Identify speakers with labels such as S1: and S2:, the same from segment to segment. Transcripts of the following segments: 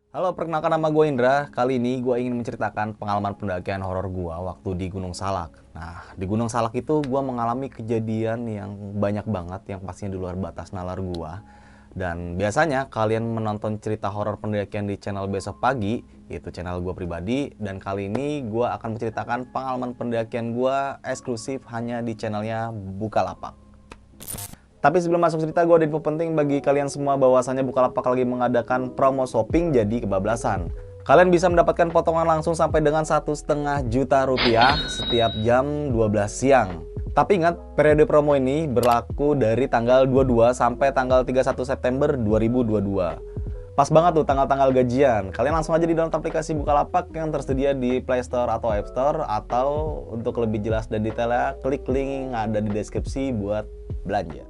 S1: Halo, perkenalkan nama gue Indra. Kali ini gue ingin menceritakan pengalaman pendakian horor gue waktu di Gunung Salak. Nah, di Gunung Salak itu gue mengalami kejadian yang banyak banget yang pastinya di luar batas nalar gue. Dan biasanya kalian menonton cerita horor pendakian di channel Besok Pagi, yaitu channel gue pribadi. Dan kali ini gue akan menceritakan pengalaman pendakian gue eksklusif hanya di channelnya Bukalapak. Tapi sebelum masuk cerita, gue ada info penting bagi kalian semua bahwasannya Bukalapak lagi mengadakan promo shopping jadi kebablasan. Kalian bisa mendapatkan potongan langsung sampai dengan 1,5 juta rupiah setiap jam 12 siang. Tapi ingat, periode promo ini berlaku dari tanggal 22 sampai tanggal 31 September 2022. Pas banget tuh tanggal-tanggal gajian. Kalian langsung aja di download aplikasi Bukalapak yang tersedia di Play Store atau App Store. Atau untuk lebih jelas dan detailnya, klik link yang ada di deskripsi buat belanja.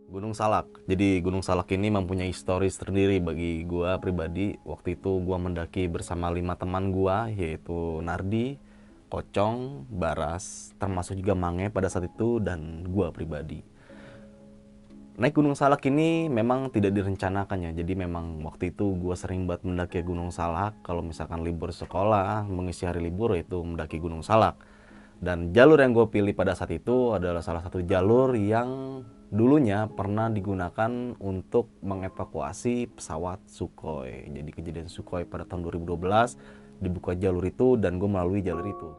S1: Gunung Salak. Jadi Gunung Salak ini mempunyai historis sendiri bagi gua pribadi. Waktu itu gua mendaki bersama 5 teman gua, yaitu Nardi, Kocong, Baras, termasuk juga Mange pada saat itu, dan gua pribadi. Naik Gunung Salak ini memang tidak direncanakan ya. Jadi memang waktu itu gua sering banget mendaki Gunung Salak. Kalau misalkan libur sekolah, mengisi hari libur, itu mendaki Gunung Salak. Dan jalur yang gue pilih pada saat itu adalah salah satu jalur yang dulunya pernah digunakan untuk mengevakuasi pesawat Sukhoi. Jadi kejadian Sukhoi pada tahun 2012 dibuka jalur itu dan gue melalui jalur itu.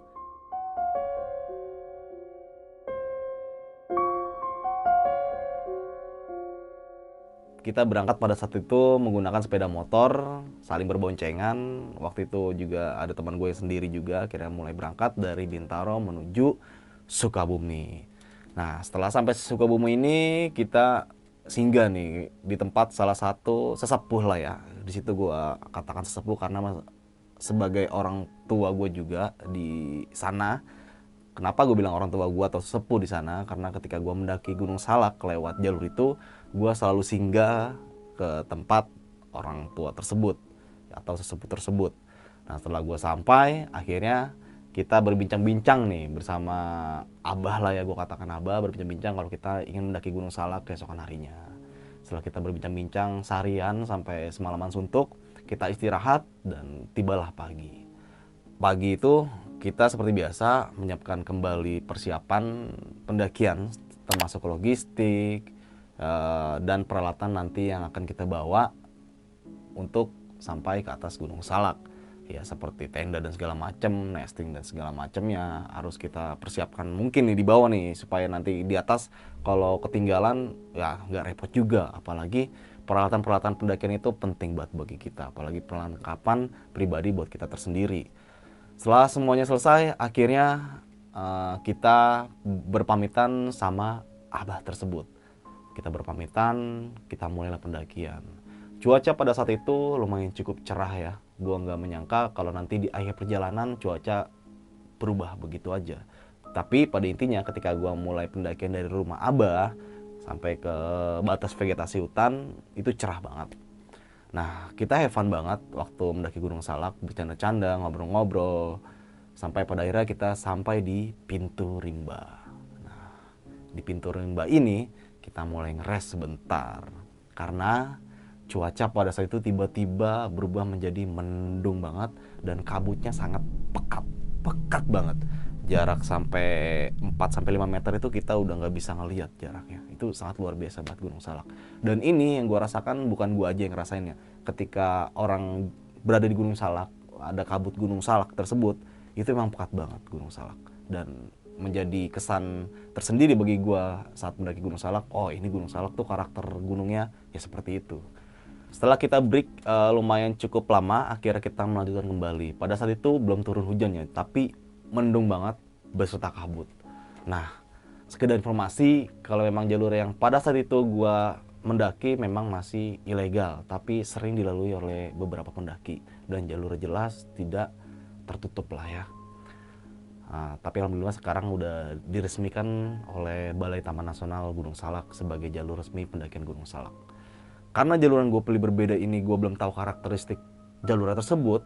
S1: Kita berangkat pada saat itu menggunakan sepeda motor, saling berboncengan. Waktu itu juga ada teman gue sendiri juga, akhirnya mulai berangkat dari Bintaro menuju Sukabumi. Nah, setelah sampai Sukabumi ini, kita singgah nih di tempat salah satu sesepuh lah ya. Di situ gue katakan sesepuh karena sebagai orang tua gue juga di sana. Kenapa gue bilang orang tua gue atau sesepuh di sana? Karena ketika gue mendaki Gunung Salak lewat jalur itu, gue selalu singgah ke tempat orang tua tersebut atau sesepuh tersebut. Nah, setelah gue sampai, akhirnya kita berbincang-bincang nih bersama Abah lah ya, gue katakan Abah, berbincang-bincang kalau kita ingin mendaki Gunung Salak keesokan harinya. Setelah kita berbincang-bincang seharian sampai semalaman suntuk, kita istirahat dan tibalah pagi. Pagi itu kita seperti biasa menyiapkan kembali persiapan pendakian, termasuk logistik dan peralatan nanti yang akan kita bawa untuk sampai ke atas Gunung Salak. Ya, seperti tenda dan segala macam, nesting dan segala macamnya harus kita persiapkan mungkin nih di bawah nih, supaya nanti di atas kalau ketinggalan ya nggak repot juga. Apalagi peralatan-peralatan pendakian itu penting banget bagi kita, apalagi perlengkapan pribadi buat kita tersendiri. Setelah semuanya selesai, akhirnya kita berpamitan sama Abah tersebut. Kita berpamitan, kita mulailah pendakian. Cuaca pada saat itu lumayan cukup cerah ya. Gua nggak menyangka kalau nanti di akhir perjalanan cuaca berubah begitu aja. Tapi pada intinya ketika gua mulai pendakian dari rumah Abah sampai ke batas vegetasi hutan, itu cerah banget. Nah, kita have fun banget waktu mendaki Gunung Salak, bercanda-canda, ngobrol-ngobrol, sampai pada akhirnya kita sampai di pintu rimba. Nah, di pintu rimba ini kita mulai ngeres sebentar, karena cuaca pada saat itu tiba-tiba berubah menjadi mendung banget dan kabutnya sangat pekat, pekat banget. Jarak sampai 4 sampai 5 meter itu kita udah nggak bisa ngelihat jaraknya. Itu sangat luar biasa banget Gunung Salak. Dan ini yang gue rasakan bukan gue aja yang ngerasainnya. Ketika orang berada di Gunung Salak, ada kabut Gunung Salak tersebut, itu memang pekat banget Gunung Salak. Dan menjadi kesan tersendiri bagi gue saat mendaki Gunung Salak. Oh, ini Gunung Salak tuh karakter gunungnya ya seperti itu. Setelah kita break lumayan cukup lama, akhirnya kita melanjutkan kembali. Pada saat itu belum turun hujannya, tapi mendung banget beserta kabut. Nah, sekedar informasi, kalau memang jalur yang pada saat itu gua mendaki memang masih ilegal, tapi sering dilalui oleh beberapa pendaki dan jalur jelas tidak tertutup lah ya. Nah, tapi alhamdulillah sekarang udah diresmikan oleh Balai Taman Nasional Gunung Salak sebagai jalur resmi pendakian Gunung Salak. Karena jalur yang gue pilih berbeda ini, gue belum tahu karakteristik jalur tersebut.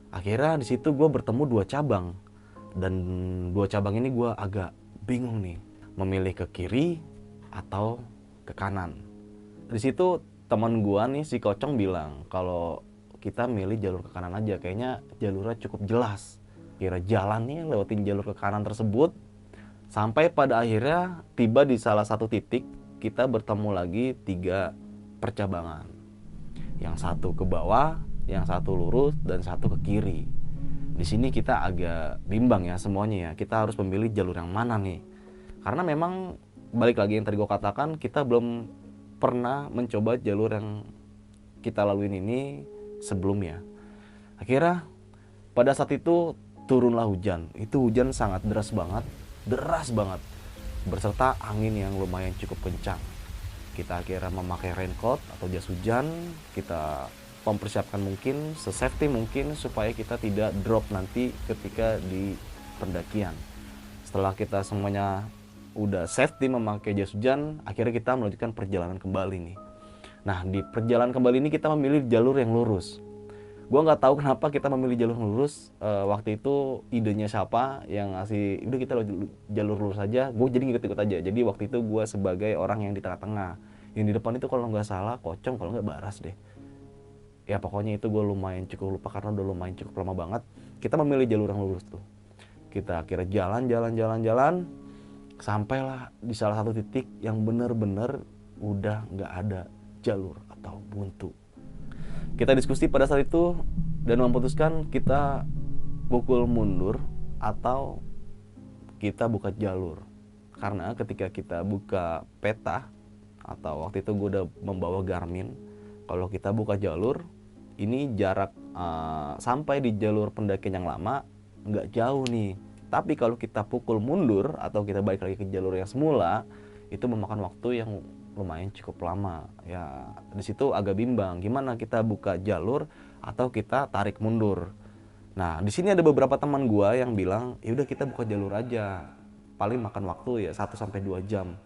S1: Akhirnya di situ gue bertemu dua cabang, dan dua cabang ini gue agak bingung nih, memilih ke kiri atau ke kanan. Di situ teman gue nih si Kocong bilang kalau kita milih jalur ke kanan aja, kayaknya jalurnya cukup jelas. Kira jalan nih lewatin jalur ke kanan tersebut, sampai pada akhirnya tiba di salah satu titik kita bertemu lagi 3 percabangan. Yang satu ke bawah, yang satu lurus, dan satu ke kiri. Di sini kita agak bimbang ya semuanya ya. Kita harus memilih jalur yang mana nih. Karena memang balik lagi yang tadi gue katakan, kita belum pernah mencoba jalur yang kita laluin ini sebelumnya. Akhirnya pada saat itu turunlah hujan. Itu hujan sangat deras banget, berserta angin yang lumayan cukup kencang. Kita akhirnya memakai raincoat atau jas hujan, kita mempersiapkan mungkin se-safety mungkin supaya kita tidak drop nanti ketika di pendakian. Setelah kita semuanya udah safety memakai jas hujan, akhirnya kita melanjutkan perjalanan kembali nih. Nah, di perjalanan kembali ini kita memilih jalur yang lurus. Gua nggak tahu kenapa kita memilih jalur lurus. Waktu itu idenya siapa yang ngasih, udah kita jalur lurus aja. Gue jadi ngikut-ngikut aja. Jadi waktu itu gue sebagai orang yang di tengah-tengah. Yang di depan itu kalau nggak salah Kocong, kalau nggak Baras deh. Ya pokoknya itu gue lumayan cukup lupa karena udah lumayan cukup lama banget. Kita memilih jalur yang lurus tuh. Kita akhirnya jalan. Sampailah di salah satu titik yang bener-bener udah nggak ada jalur atau buntu. Kita diskusi pada saat itu dan memutuskan kita pukul mundur atau kita buka jalur. Karena ketika kita buka peta, atau waktu itu gue udah membawa Garmin, kalau kita buka jalur, ini jarak sampai di jalur pendakian yang lama nggak jauh nih. Tapi kalau kita pukul mundur atau kita balik lagi ke jalur yang semula, itu memakan waktu yang lumayan cukup lama. Ya di situ agak bimbang gimana kita buka jalur atau kita tarik mundur. Nah di sini ada beberapa teman gua yang bilang ya udah kita buka jalur aja, paling makan waktu ya 1-2 jam.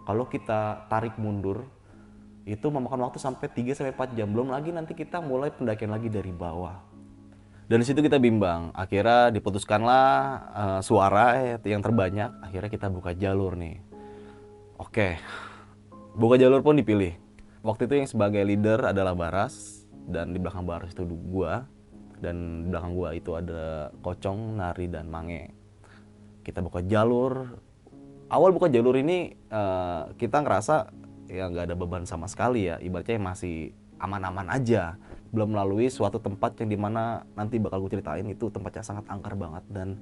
S1: Kalau kita tarik mundur itu memakan waktu sampai 3-4 jam, belum lagi nanti kita mulai pendakian lagi dari bawah. Dan di situ kita bimbang, akhirnya diputuskanlah suara yang terbanyak, akhirnya kita buka jalur nih. Oke, buka jalur pun dipilih. Waktu itu yang sebagai leader adalah Baras, dan di belakang Baras itu gua, dan di belakang gua itu ada Kocong, Nari, dan Mange. Kita buka jalur. Awal buka jalur ini kita ngerasa ya nggak ada beban sama sekali ya, ibaratnya masih aman-aman aja. Belum melalui suatu tempat yang dimana nanti bakal gue ceritain, itu tempatnya sangat angker banget. Dan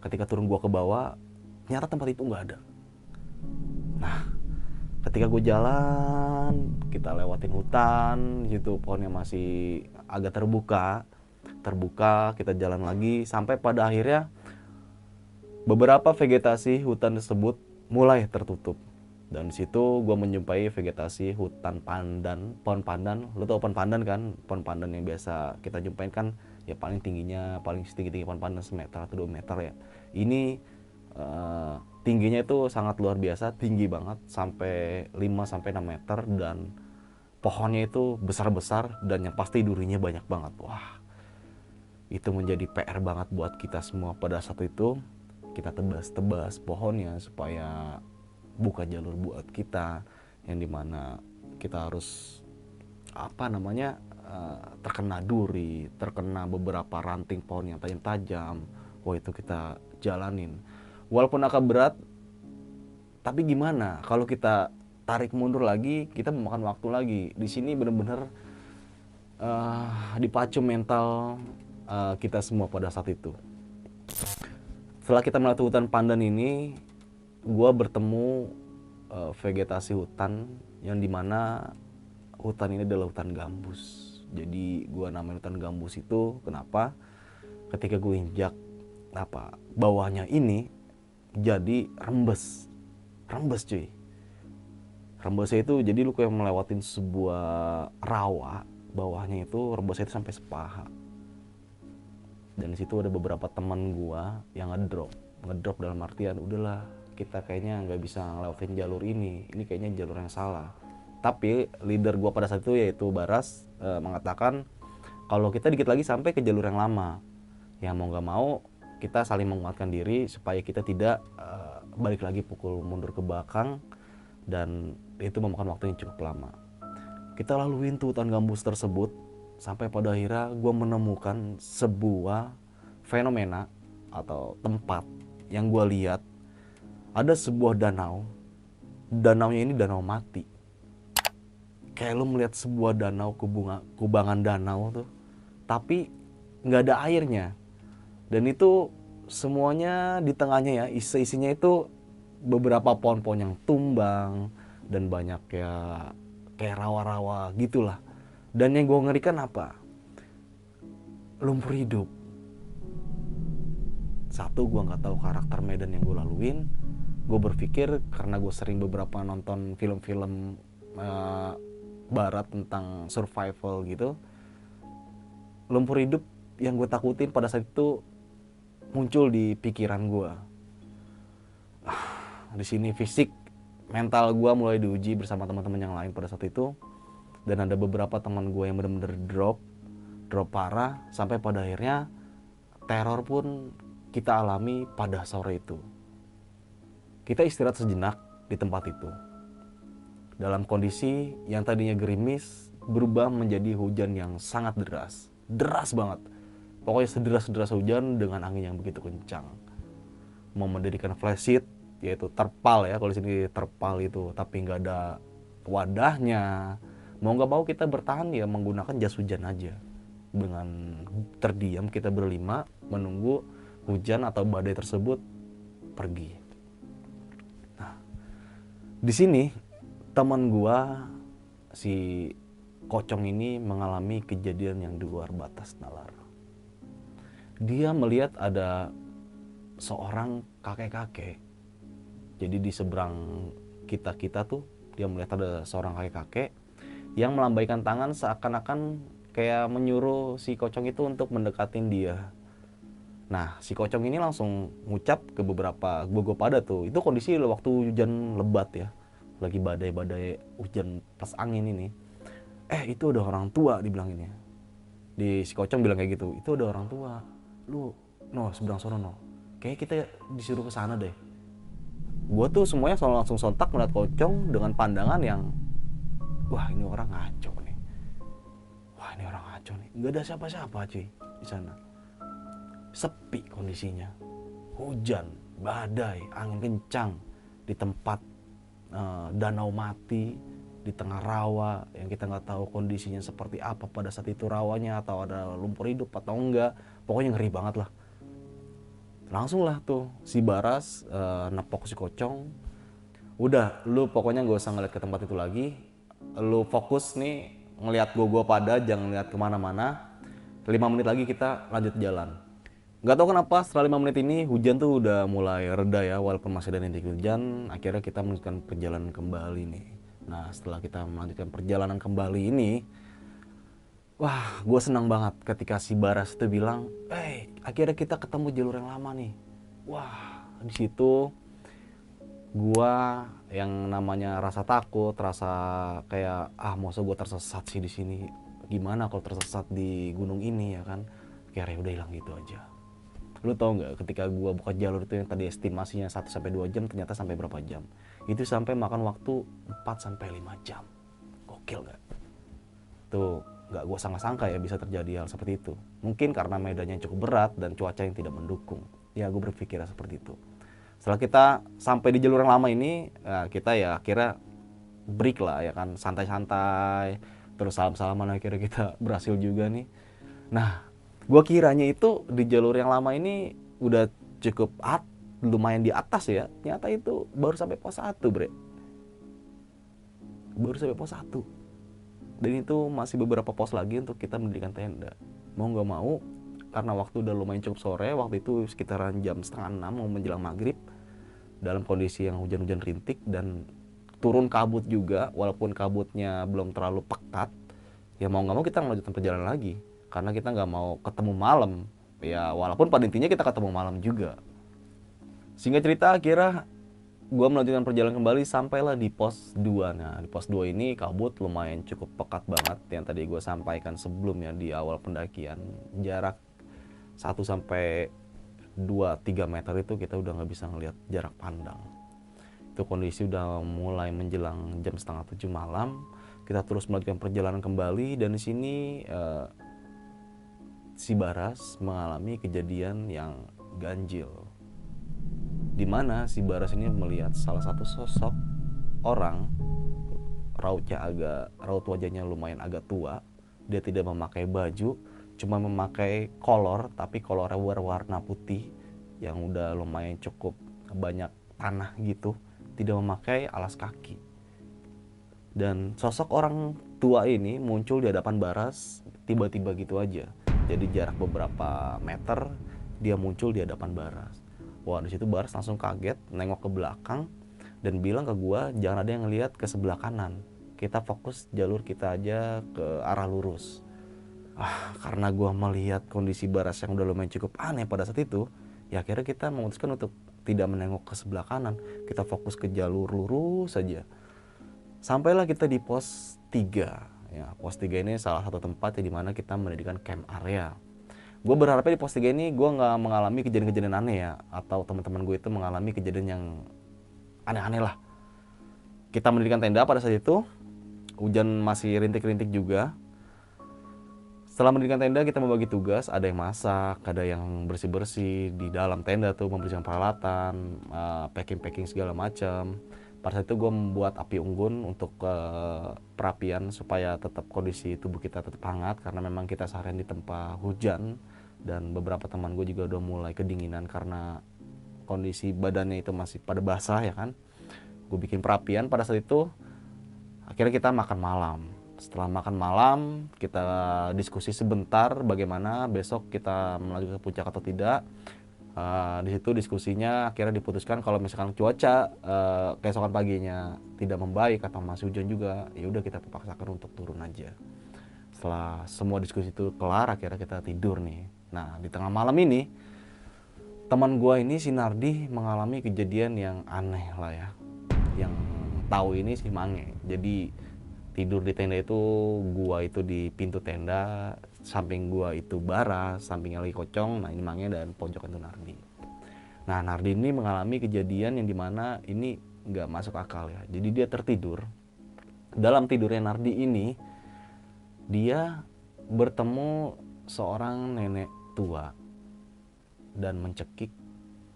S1: ketika turun gua ke bawah, ternyata tempat itu nggak ada. Nah, ketika gue jalan, kita lewatin hutan, situ pohonnya masih agak terbuka, kita jalan lagi sampai pada akhirnya beberapa vegetasi hutan tersebut mulai tertutup. Dan di situ gue menjumpai vegetasi hutan pandan, pohon pandan. Lo tau pohon pandan kan? Pohon pandan yang biasa kita jumpain kan ya paling tingginya, paling setinggi pohon pandan 1 meter atau 2 meter ya. Ini tingginya itu sangat luar biasa, tinggi banget sampai 5-6 meter, dan pohonnya itu besar-besar dan yang pasti durinya banyak banget. Wah, itu menjadi PR banget buat kita semua pada saat itu. Kita tebas-tebas pohonnya supaya buka jalur buat kita, yang dimana kita harus terkena duri, terkena beberapa ranting pohon yang tajam-tajam. Wah, itu kita jalanin. Walaupun agak berat, tapi gimana kalau kita tarik mundur lagi, kita memakan waktu lagi. Di sini benar-benar dipacu mental kita semua pada saat itu. Setelah kita melewati hutan pandan ini, gue bertemu vegetasi hutan yang dimana hutan ini adalah hutan gambus. Jadi gue namain hutan gambus itu kenapa? Ketika gue injak bawahnya ini jadi rembes cuy. Rembesnya itu jadi lu kayak melewatin sebuah rawa, bawahnya itu rembesnya itu sampai sepaha. Dan di situ ada beberapa teman gua yang ngedrop dalam artian udahlah, kita kayaknya nggak bisa ngelewatin jalur ini kayaknya jalur yang salah. Tapi leader gua pada saat itu yaitu Baras mengatakan kalau kita dikit lagi sampai ke jalur yang lama, ya mau nggak mau kita saling menguatkan diri supaya kita tidak balik lagi pukul mundur ke belakang, dan itu memakan waktu yang cukup lama. Kita laluin tuh hutan gambus tersebut sampai pada akhirnya gue menemukan sebuah fenomena atau tempat yang gue lihat. Ada sebuah danau, danaunya ini danau mati. Kayak lu melihat sebuah danau, kubangan danau tuh, tapi nggak ada airnya. Dan itu semuanya di tengahnya ya, isinya itu beberapa pohon-pohon yang tumbang dan banyak ya kayak rawa-rawa gitulah. Dan yang gue ngerikan apa? Lumpur hidup. Satu, gue nggak tahu karakter medan yang gue laluin. Gue berpikir karena gue sering beberapa nonton film-film barat tentang survival gitu, lumpur hidup yang gue takutin pada saat itu muncul di pikiran gue. Di sini fisik, mental gue mulai diuji bersama teman-teman yang lain pada saat itu. Dan ada beberapa teman gue yang benar-benar drop parah, sampai pada akhirnya teror pun kita alami pada sore itu. Kita istirahat sejenak di tempat itu. Dalam kondisi yang tadinya gerimis berubah menjadi hujan yang sangat deras. Deras banget. Pokoknya sederas-deras hujan dengan angin yang begitu kencang. Mau mendirikan flashlight, yaitu terpal ya, kalau di sini terpal itu, tapi nggak ada wadahnya. Mau nggak mau kita bertahan ya menggunakan jas hujan aja. Dengan terdiam kita berlima menunggu hujan atau badai tersebut pergi. Nah, di sini teman gua si Kocong ini mengalami kejadian yang di luar batas nalar. Dia melihat ada seorang kakek-kakek. Jadi di seberang kita tuh dia melihat ada seorang kakek-kakek yang melambaikan tangan seakan-akan kayak menyuruh si Kocong itu untuk mendekatin dia. Nah, si Kocong ini langsung ngucap ke beberapa gogo pada tuh. Itu kondisi waktu hujan lebat ya. Lagi badai-badai hujan plus angin ini. Itu ada orang tua dibilanginnya. Si Kocong bilang kayak gitu. Itu ada orang tua. Lu, seberang sono no. Kayaknya kita disuruh ke sana deh. Gua tuh semuanya langsung sontak melihat Kocong dengan pandangan yang, wah ini orang ngaco nih. Wah ini orang ngaco nih. Gak ada siapa-siapa cuy di sana. Sepi kondisinya. Hujan, badai, angin kencang di tempat danau mati di tengah rawa yang kita nggak tahu kondisinya seperti apa pada saat itu rawanya, atau ada lumpur hidup atau enggak. Pokoknya ngeri banget lah. Langsung lah tuh si Baras nepok si Kocong. Udah, lu pokoknya gak usah ngeliat ke tempat itu lagi. Lu fokus nih ngeliat gua pada, jangan ngeliat kemana-mana. 5 menit lagi kita lanjut jalan. Gak tau kenapa setelah 5 menit ini hujan tuh udah mulai reda ya, walaupun masih ada rintik hujan. Akhirnya kita melanjutkan perjalanan kembali nih. Nah setelah kita melanjutkan perjalanan kembali ini, wah gue senang banget ketika si Baras itu bilang, akhirnya kita ketemu jalur yang lama nih. Wah di situ gue yang namanya rasa takut, rasa kayak masa gue tersesat sih di sini. Gimana kalau tersesat di gunung ini ya kan? Akhirnya udah hilang gitu aja. Lu tau nggak ketika gua buka jalur itu yang tadi estimasinya 1-2 jam, ternyata sampai berapa jam? Itu sampai makan waktu 4-5 jam. Gokil nggak? Tuh nggak gua sangka-sangka ya bisa terjadi hal seperti itu. Mungkin karena medannya cukup berat dan cuaca yang tidak mendukung. Ya gua berpikir seperti itu. Setelah kita sampai di jalur yang lama ini, kita ya akhirnya break lah ya kan, santai-santai. Terus salam-salaman, akhirnya kita berhasil juga nih. Nah, gua kiranya itu di jalur yang lama ini udah cukup lumayan di atas ya. Ternyata itu baru sampai pos 1, bre. Baru sampai pos 1. Dan itu masih beberapa pos lagi untuk kita mendirikan tenda. Mau gak mau, karena waktu udah lumayan cukup sore, waktu itu sekitaran jam 5:30 mau menjelang maghrib, dalam kondisi yang hujan-hujan rintik dan turun kabut juga, walaupun kabutnya belum terlalu pekat, ya mau gak mau kita melanjutkan perjalanan lagi. Karena kita nggak mau ketemu malam. Ya walaupun pada intinya kita ketemu malam juga. Singkat cerita akhirnya gue melanjutkan perjalanan kembali sampailah di pos 2. Nah di pos 2 ini kabut lumayan cukup pekat banget. Yang tadi gue sampaikan sebelumnya di awal pendakian. Jarak 1-2-3 meter itu kita udah nggak bisa ngelihat jarak pandang. Itu kondisi udah mulai menjelang jam 6:30 malam. Kita terus melanjutkan perjalanan kembali, dan di sini si Baras mengalami kejadian yang ganjil, di mana si Baras ini melihat salah satu sosok orang, raut wajahnya lumayan agak tua. Dia tidak memakai baju, cuma memakai kolor, tapi kolornya berwarna putih yang udah lumayan cukup banyak tanah gitu. Tidak memakai alas kaki. Dan sosok orang tua ini muncul di hadapan Baras tiba-tiba gitu aja. Jadi jarak beberapa meter dia muncul di hadapan Baras. Wah, di situ Baras langsung kaget, nengok ke belakang dan bilang ke gua, jangan ada yang ngelihat ke sebelah kanan. Kita fokus jalur kita aja ke arah lurus. Karena gua melihat kondisi Baras yang udah lumayan cukup aneh pada saat itu, ya akhirnya kita memutuskan untuk tidak menengok ke sebelah kanan. Kita fokus ke jalur lurus saja. Sampailah kita di pos 3. Ya, pos 3 ini salah satu tempat di mana kita mendirikan camp area. Gue berharapnya di pos 3 ini gue nggak mengalami kejadian-kejadian aneh ya, atau teman-teman gue itu mengalami kejadian yang aneh-aneh lah. Kita mendirikan tenda pada saat itu, hujan masih rintik-rintik juga. Setelah mendirikan tenda, kita membagi tugas, ada yang masak, ada yang bersih-bersih di dalam tenda tuh, membersihkan peralatan, packing-packing segala macam. Pada saat itu gue membuat api unggun untuk perapian supaya tetap kondisi tubuh kita tetap hangat, karena memang kita seharian di tempat hujan dan beberapa teman gue juga udah mulai kedinginan karena kondisi badannya itu masih pada basah ya kan. Gue bikin perapian pada saat itu. Akhirnya kita makan malam. Setelah makan malam kita diskusi sebentar bagaimana besok kita melanjutkan ke puncak atau tidak. Di situ diskusinya akhirnya diputuskan kalau misalkan cuaca keesokan paginya tidak membaik atau masih hujan juga, ya udah kita paksakan untuk turun aja. Setelah semua diskusi itu kelar, akhirnya kita tidur nih. Nah, di tengah malam ini teman gua ini si Nardi mengalami kejadian yang aneh lah ya. Yang tahu ini si Mange. Jadi tidur di tenda itu, gua itu di pintu tenda, samping gua itu Baras, sampingnya lagi Kocong, nah ini Mange, dan pojokan itu Nardi. Nah, Nardi ini mengalami kejadian yang dimana ini nggak masuk akal ya. Jadi dia tertidur. Dalam tidurnya Nardi ini, dia bertemu seorang nenek tua dan mencekik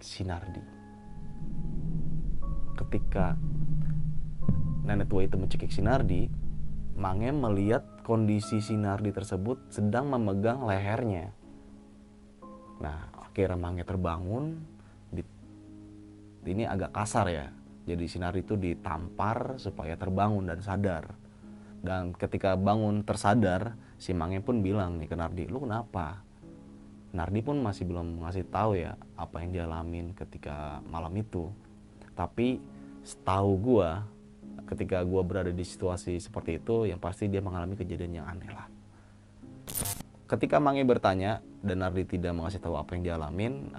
S1: si Nardi. Ketika nenek tua itu mencekik si Nardi, Mange melihat kondisi si Nardi tersebut sedang memegang lehernya. Nah, akhirnya Mange terbangun. Ini agak kasar ya. Jadi si Nardi itu ditampar supaya terbangun dan sadar. Dan ketika bangun tersadar, si Mange pun bilang nih ke Nardi, lu kenapa? Nardi pun masih belum ngasih tahu ya apa yang dia alamin ketika malam itu. Tapi setahu gua, ketika gue berada di situasi seperti itu, yang pasti dia mengalami kejadian yang aneh lah. Ketika Mange bertanya dan Nardi tidak mengasih tahu apa yang dia alamin,